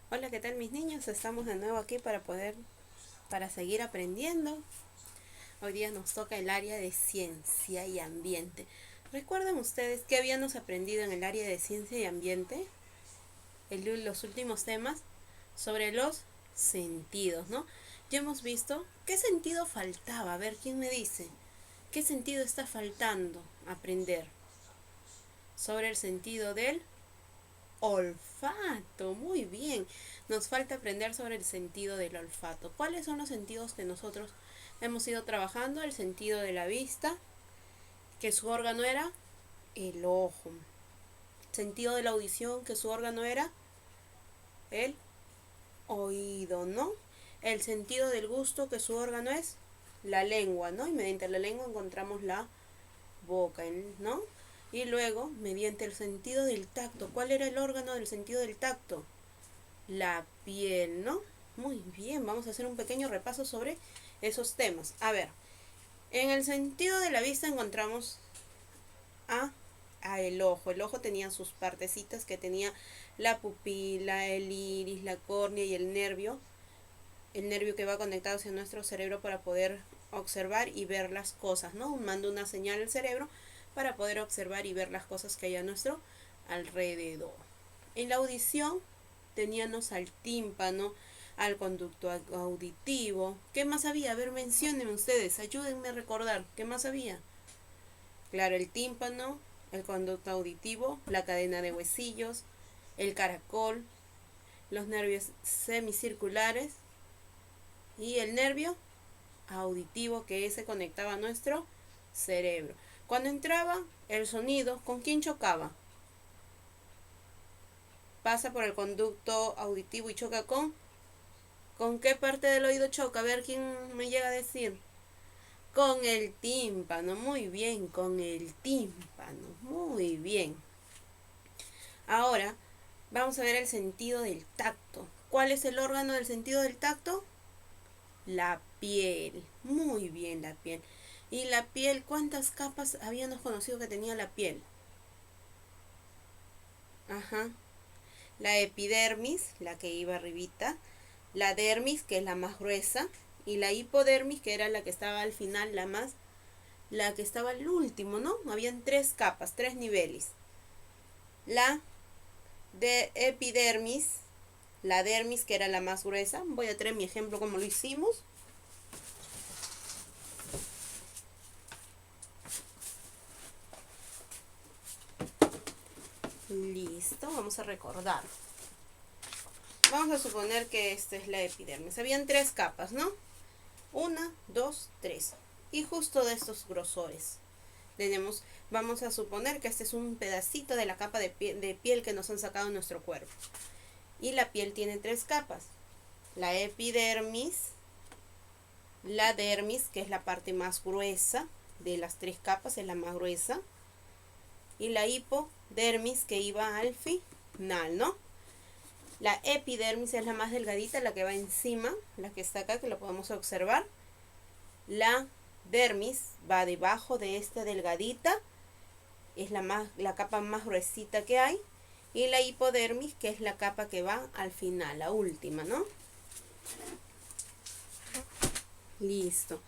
Hola, ¿qué tal mis niños? Estamos de nuevo aquí para seguir aprendiendo. Hoy día nos toca el área de ciencia y ambiente. ¿Recuerdan ustedes qué habíamos aprendido en el área de ciencia y ambiente? Los últimos temas sobre los sentidos, ¿no? Ya hemos visto qué sentido faltaba. A ver, ¿quién me dice? ¿Qué sentido está faltando aprender? Sobre el sentido del olfato, muy bien. Nos falta aprender sobre el sentido del olfato. ¿Cuáles son los sentidos que nosotros hemos ido trabajando? El sentido de la vista, que su órgano era el ojo. Sentido de la audición, que su órgano era el oído, ¿no? El sentido del gusto, que su órgano es la lengua, ¿no? Y mediante la lengua encontramos la boca, ¿no? Y luego, mediante el sentido del tacto, ¿cuál era el órgano del sentido del tacto? La piel, ¿no? Muy bien, vamos a hacer un pequeño repaso sobre esos temas. A ver, en el sentido de la vista encontramos a, a el ojo. El ojo tenía sus partecitas que tenía la pupila, el iris, la córnea y el nervio. El nervio que va conectado hacia nuestro cerebro para poder observar y ver las cosas, ¿no? Manda una señal al cerebro para poder observar y ver las cosas que hay a nuestro alrededor. En la audición teníamos al tímpano, al conducto auditivo. ¿Qué más había? A ver, menciónenme ustedes, ayúdenme a recordar. ¿Qué más había? Claro, el tímpano, el conducto auditivo, la cadena de huesillos, el caracol, los nervios semicirculares y el nervio auditivo que se conectaba a nuestro cerebro. Cuando entraba el sonido, ¿con quién chocaba? Pasa por el conducto auditivo y choca ¿con qué parte del oído choca? A ver quién me llega a decir. Con el tímpano, muy bien, con el tímpano, muy bien. Ahora vamos a ver el sentido del tacto. ¿Cuál es el órgano del sentido del tacto? La piel, muy bien la piel. ¿Y la piel cuántas capas habíamos conocido que tenía la piel? Ajá. La epidermis, la que iba arribita, la dermis, que es la más gruesa, y la hipodermis, que era la que estaba al final, la que estaba al último, ¿no? Habían tres capas, tres niveles. La de epidermis, la dermis, que era la más gruesa. Voy a traer mi ejemplo como lo hicimos. Listo, vamos a recordar. Vamos a suponer que esta es la epidermis. Habían tres capas, ¿no? Una, dos, tres. Y justo de estos grosores. Vamos a suponer que este es un pedacito de la capa de piel que nos han sacado en nuestro cuerpo. Y la piel tiene tres capas. La epidermis, la dermis, que es la parte más gruesa de las tres capas, es la más gruesa. Y la hipodermis, que iba al final, ¿no? La epidermis es la más delgadita, la que va encima, la que está acá, que lo podemos observar. La dermis va debajo de esta delgadita, es la capa más gruesita que hay. Y la hipodermis, que es la capa que va al final, la última, ¿no? Listo.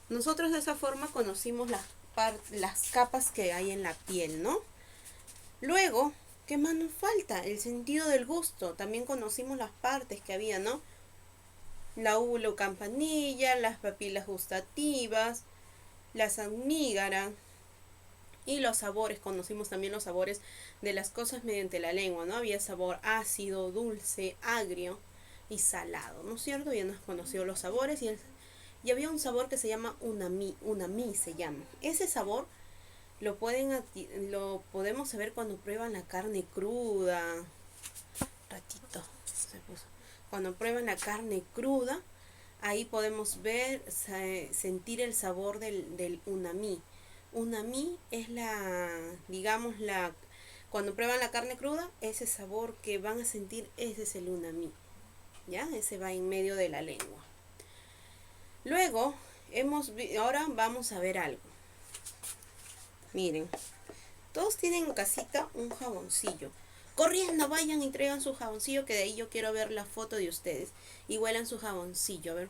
Nosotros de esa forma conocimos las capas que hay en la piel, ¿no? Luego, ¿qué más nos falta? El sentido del gusto. También conocimos las partes que había, ¿no? La campanilla, las papilas gustativas, las amígdalas y los sabores. Conocimos también los sabores de las cosas mediante la lengua, ¿no? Había sabor ácido, dulce, agrio y salado, ¿no es cierto? Ya nos conoció los sabores y había un sabor que se llama unami se llama. Ese sabor lo podemos saber cuando prueban la carne cruda. Ratito se puso. Cuando prueban la carne cruda, ahí podemos ver, sentir el sabor del unami. Unami es digamos, cuando prueban la carne cruda, ese sabor que van a sentir, ese es el unami. ¿Ya? Ese va en medio de la lengua. Luego, ahora vamos a ver algo. Miren, todos tienen en casita un jaboncillo. corriendo, vayan y traigan su jaboncillo, que de ahí yo quiero ver la foto de ustedes. Y huelan su jaboncillo, a ver.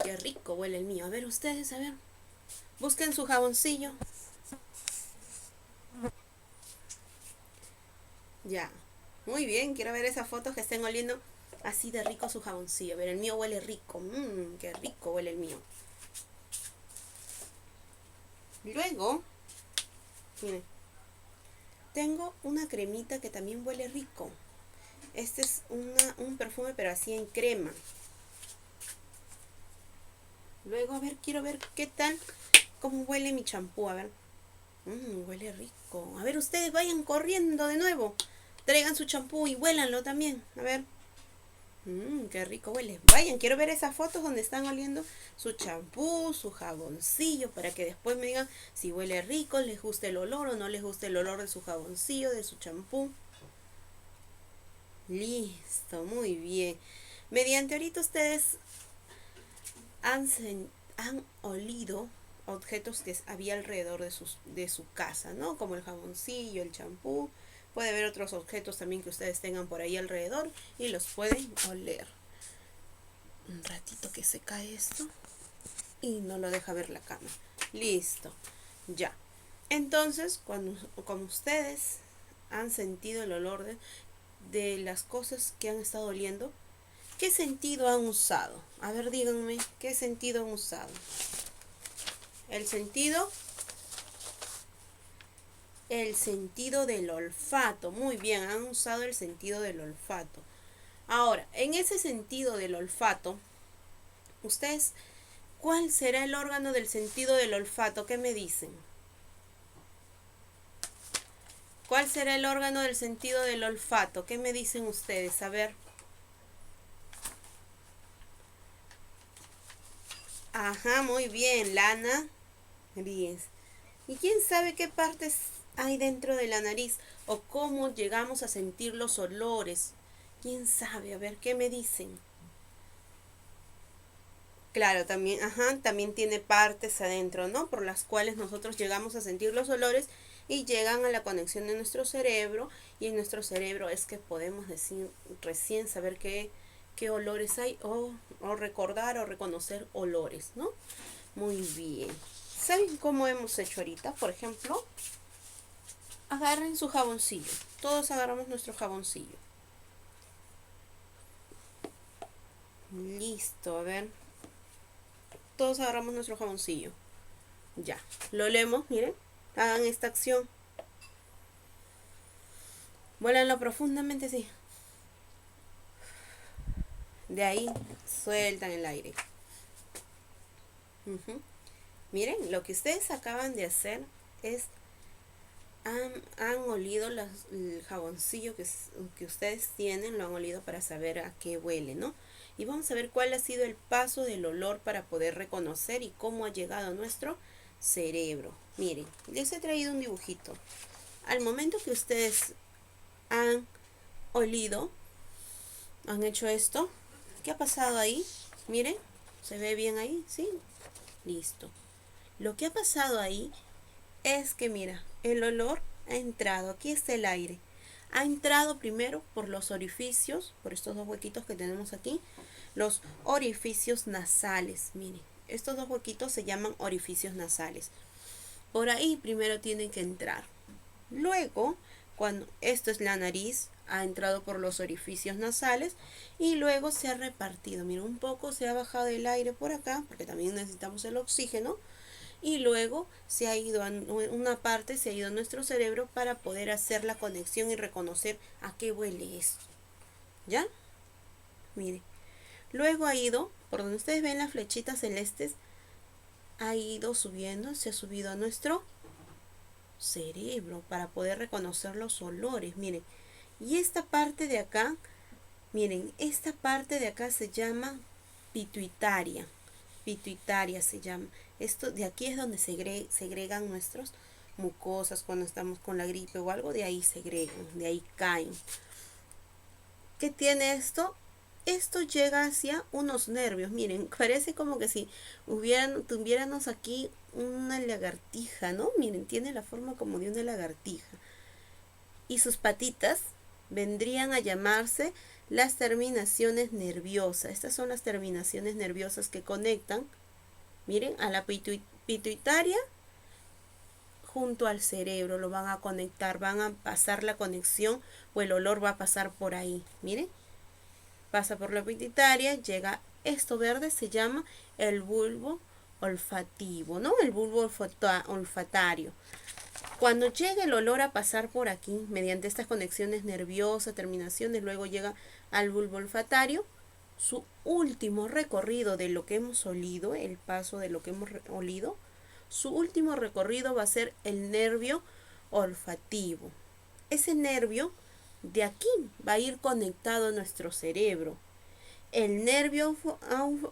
Qué rico huele el mío. A ver ustedes, a ver. Busquen su jaboncillo. Ya. Muy bien, quiero ver esas fotos que estén oliendo así de rico su jaboncillo. A ver, el mío huele rico. Qué rico huele el mío. Luego, miren, tengo una cremita que también huele rico. Este es un perfume pero así en crema. Luego, a ver, quiero ver qué tal, cómo huele mi champú. A ver. Huele rico. A ver, ustedes vayan corriendo de nuevo. Traigan su champú y huélanlo también. A ver. Qué rico huele. Vayan, quiero ver esas fotos donde están oliendo su champú, su jaboncillo, para que después me digan si huele rico, les gusta el olor o no les gusta el olor de su jaboncillo, de su champú. Listo, muy bien. Mediante ahorita ustedes han olido objetos que había alrededor de su casa, ¿no? Como el jaboncillo, el champú. Puede haber otros objetos también que ustedes tengan por ahí alrededor y los pueden oler. Un ratito que se cae esto y no lo deja ver la cama. Listo, ya. Entonces, como ustedes han sentido el olor de las cosas que han estado oliendo, ¿qué sentido han usado? A ver, díganme, ¿qué sentido han usado? El sentido del olfato. Muy bien, han usado el sentido del olfato. Ahora, en ese sentido del olfato, ustedes, ¿cuál será el órgano del sentido del olfato? ¿Qué me dicen? ¿Cuál será el órgano del sentido del olfato? ¿Qué me dicen ustedes? A ver. Ajá, muy bien, Lana. Bien. ¿Y quién sabe qué partes hay dentro de la nariz o cómo llegamos a sentir los olores? ¿Quién sabe? A ver, ¿qué me dicen? Claro, también, ajá, también tiene partes adentro, ¿no? Por las cuales nosotros llegamos a sentir los olores y llegan a la conexión de nuestro cerebro y en nuestro cerebro es que podemos decir recién saber qué olores hay o recordar o reconocer olores, ¿no? Muy bien. ¿Saben cómo hemos hecho ahorita? Por ejemplo, agarren su jaboncillo. Todos agarramos nuestro jaboncillo. Listo, a ver. Todos agarramos nuestro jaboncillo. Ya, lo leemos, miren. Hagan esta acción. Vuélanlo profundamente, sí. De ahí sueltan el aire. Miren, lo que ustedes acaban de hacer es han olido el jaboncillo que ustedes tienen, lo han olido para saber a qué huele, ¿no? Y vamos a ver cuál ha sido el paso del olor para poder reconocer y cómo ha llegado a nuestro cerebro. Miren, les he traído un dibujito. Al momento que ustedes han olido, han hecho esto, ¿qué ha pasado ahí? Miren, ¿se ve bien ahí? ¿Sí? Listo. Lo que ha pasado ahí es que, mira, el olor ha entrado, aquí está el aire. Ha entrado primero por los orificios, por estos dos huequitos que tenemos aquí, los orificios nasales. Miren, estos dos huequitos se llaman orificios nasales. Por ahí primero tienen que entrar. Luego, cuando esto es la nariz, ha entrado por los orificios nasales y luego se ha repartido. Mira, un poco se ha bajado el aire por acá, porque también necesitamos el oxígeno. Y luego se ha ido a una parte, se ha ido a nuestro cerebro para poder hacer la conexión y reconocer a qué huele esto. ¿Ya? Mire. Luego ha ido, por donde ustedes ven las flechitas celestes, ha ido subiendo, se ha subido a nuestro cerebro para poder reconocer los olores. Miren. Y esta parte de acá, miren, esta parte de acá se llama pituitaria. Pituitaria se llama. Esto de aquí es donde segregan nuestras mucosas cuando estamos con la gripe o algo, de ahí segregan, de ahí caen. ¿Qué tiene esto? Esto llega hacia unos nervios. Miren, parece como que si tuviéramos aquí una lagartija, ¿no? Miren, tiene la forma como de una lagartija. y sus patitas vendrían a llamarse las terminaciones nerviosas. Estas son las terminaciones nerviosas que conectan, miren, a la pituitaria junto al cerebro. Lo van a conectar, van a pasar la conexión o el olor va a pasar por ahí. Miren, pasa por la pituitaria, llega esto verde, se llama el bulbo olfativo, ¿no? El bulbo olfatario. Cuando llega el olor a pasar por aquí, mediante estas conexiones nerviosas, terminaciones, luego llega al bulbo olfatario, su último recorrido de lo que hemos olido, el paso de lo que hemos olido, su último recorrido va a ser el nervio olfativo. Ese nervio de aquí va a ir conectado a nuestro cerebro. El nervio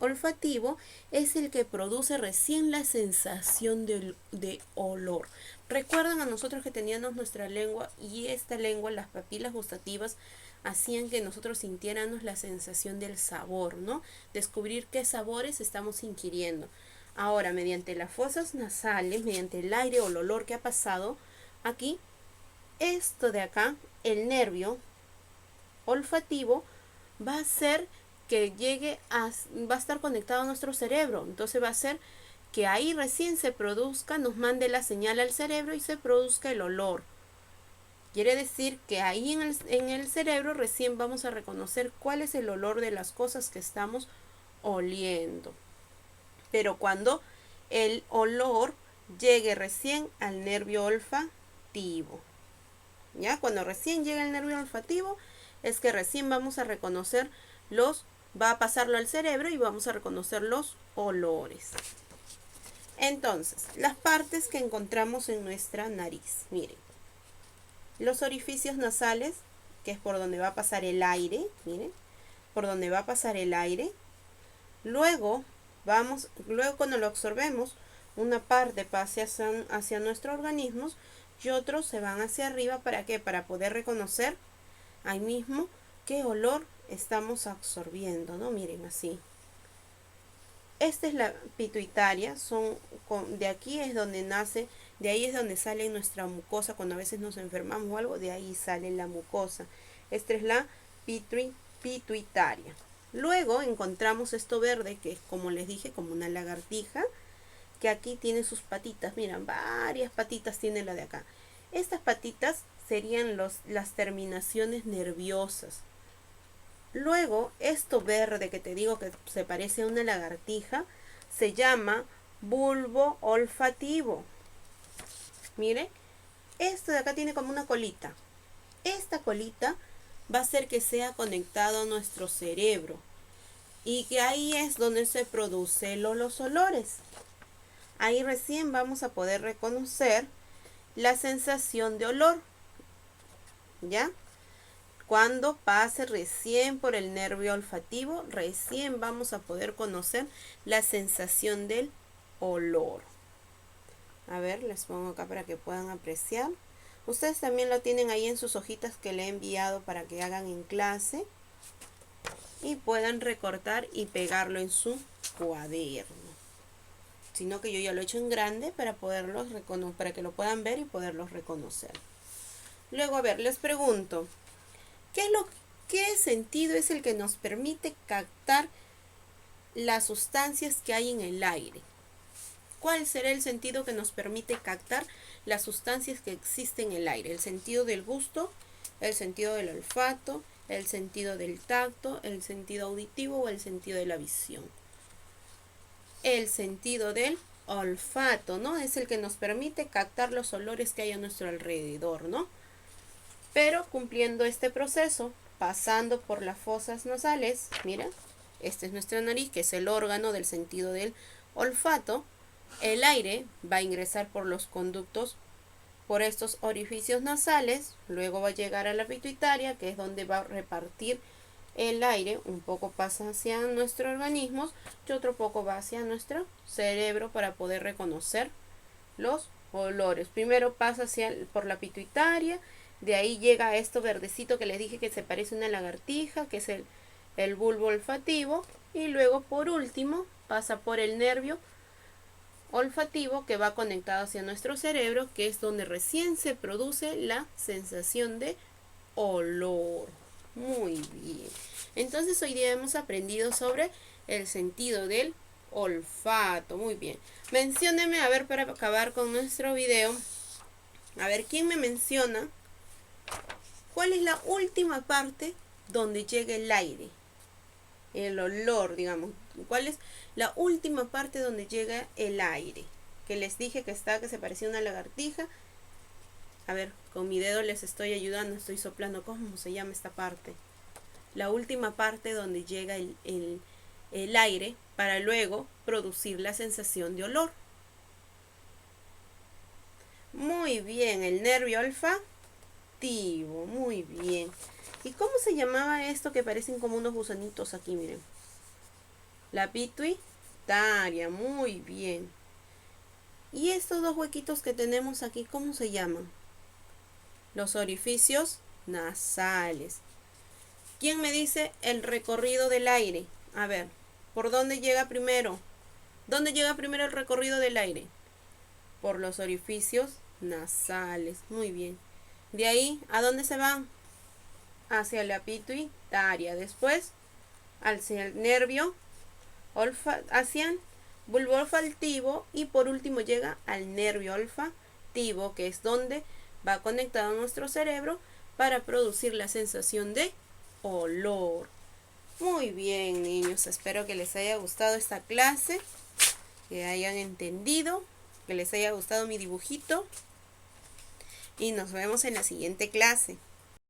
olfativo es el que produce recién la sensación de olor. Recuerdan a nosotros que teníamos nuestra lengua y esta lengua, las papilas gustativas, hacían que nosotros sintiéramos la sensación del sabor, ¿no? Descubrir qué sabores estamos ingiriendo. Ahora, mediante las fosas nasales, mediante el aire o el olor que ha pasado aquí, esto de acá, el nervio olfativo, va a ser que va a estar conectado a nuestro cerebro. Entonces va a ser que ahí recién se produzca, nos mande la señal al cerebro y se produzca el olor. Quiere decir que ahí en el cerebro recién vamos a reconocer cuál es el olor de las cosas que estamos oliendo. Pero cuando el olor llegue recién al nervio olfativo, ¿ya? Cuando recién llega el nervio olfativo es que recién vamos a reconocer va a pasarlo al cerebro y vamos a reconocer los olores. Entonces, las partes que encontramos en nuestra nariz, miren, los orificios nasales, que es por donde va a pasar el aire, miren, por donde va a pasar el aire. Luego cuando lo absorbemos, una parte pasa hacia nuestro organismo y otros se van hacia arriba. ¿Para qué? Para poder reconocer ahí mismo qué olor estamos absorbiendo, ¿no? Miren así. Esta es la pituitaria, de aquí es donde nace, de ahí es donde sale nuestra mucosa, cuando a veces nos enfermamos o algo, de ahí sale la mucosa. Esta es la pituitaria. Luego encontramos esto verde, que es, como les dije, como una lagartija, que aquí tiene sus patitas. Miren, varias patitas tiene la de acá. Estas patitas serían las terminaciones nerviosas. Luego, esto verde que te digo que se parece a una lagartija, se llama bulbo olfativo. Mire, esto de acá tiene como una colita. Esta colita va a hacer que sea conectado a nuestro cerebro y que ahí es donde se producen los olores. Ahí recién vamos a poder reconocer la sensación de olor, ¿ya? Cuando pase recién por el nervio olfativo, recién vamos a poder conocer la sensación del olor. A ver, les pongo acá para que puedan apreciar. Ustedes también lo tienen ahí en sus hojitas que le he enviado para que hagan en clase y puedan recortar y pegarlo en su cuaderno. Sino que yo ya lo he hecho en grande para para que lo puedan ver y poderlos reconocer. Luego, a ver, les pregunto, ¿qué sentido es el que nos permite captar las sustancias que hay en el aire? ¿Cuál será el sentido que nos permite captar las sustancias que existen en el aire? ¿El sentido del gusto, el sentido del olfato, el sentido del tacto, el sentido auditivo o el sentido de la visión? El sentido del olfato, ¿no? Es el que nos permite captar los olores que hay a nuestro alrededor, ¿no? Pero cumpliendo este proceso, pasando por las fosas nasales, mira, esta es nuestra nariz, que es el órgano del sentido del olfato. El aire va a ingresar por los conductos, por estos orificios nasales, luego va a llegar a la pituitaria, que es donde va a repartir el aire. Un poco pasa hacia nuestro organismo y otro poco va hacia nuestro cerebro para poder reconocer los olores. Primero pasa por la pituitaria, de ahí llega a esto verdecito que les dije que se parece a una lagartija, que es el bulbo olfativo, y luego por último pasa por el nervio olfativo que va conectado hacia nuestro cerebro, que es donde recién se produce la sensación de olor. Muy bien. Entonces hoy día hemos aprendido sobre el sentido del olfato. Muy bien. Mencióneme, a ver, para acabar con nuestro video. A ver, ¿quién me menciona cuál es la última parte donde llega el aire? El olor, digamos. ¿Cuál es la última parte donde llega el aire? Que les dije que se parecía a una lagartija. A ver, con mi dedo les estoy ayudando, estoy soplando. ¿Cómo se llama esta parte? La última parte donde llega el aire para luego producir la sensación de olor. Muy bien, el nervio olfativo. Muy bien. ¿Y cómo se llamaba esto que parecen como unos gusanitos aquí? Miren. La pituitaria. Muy bien. ¿Y estos dos huequitos que tenemos aquí, cómo se llaman? Los orificios nasales. ¿Quién me dice el recorrido del aire? A ver, ¿por dónde llega primero? ¿Dónde llega primero el recorrido del aire? Por los orificios nasales. Muy bien. De ahí, ¿a dónde se van? Hacia la pituitaria. Después, hacia el nervio hacia el bulbo olfativo. Y por último llega al nervio olfativo, que es donde va conectado a nuestro cerebro para producir la sensación de olor. Muy bien, niños, espero que les haya gustado esta clase, que hayan entendido, que les haya gustado mi dibujito y nos vemos en la siguiente clase.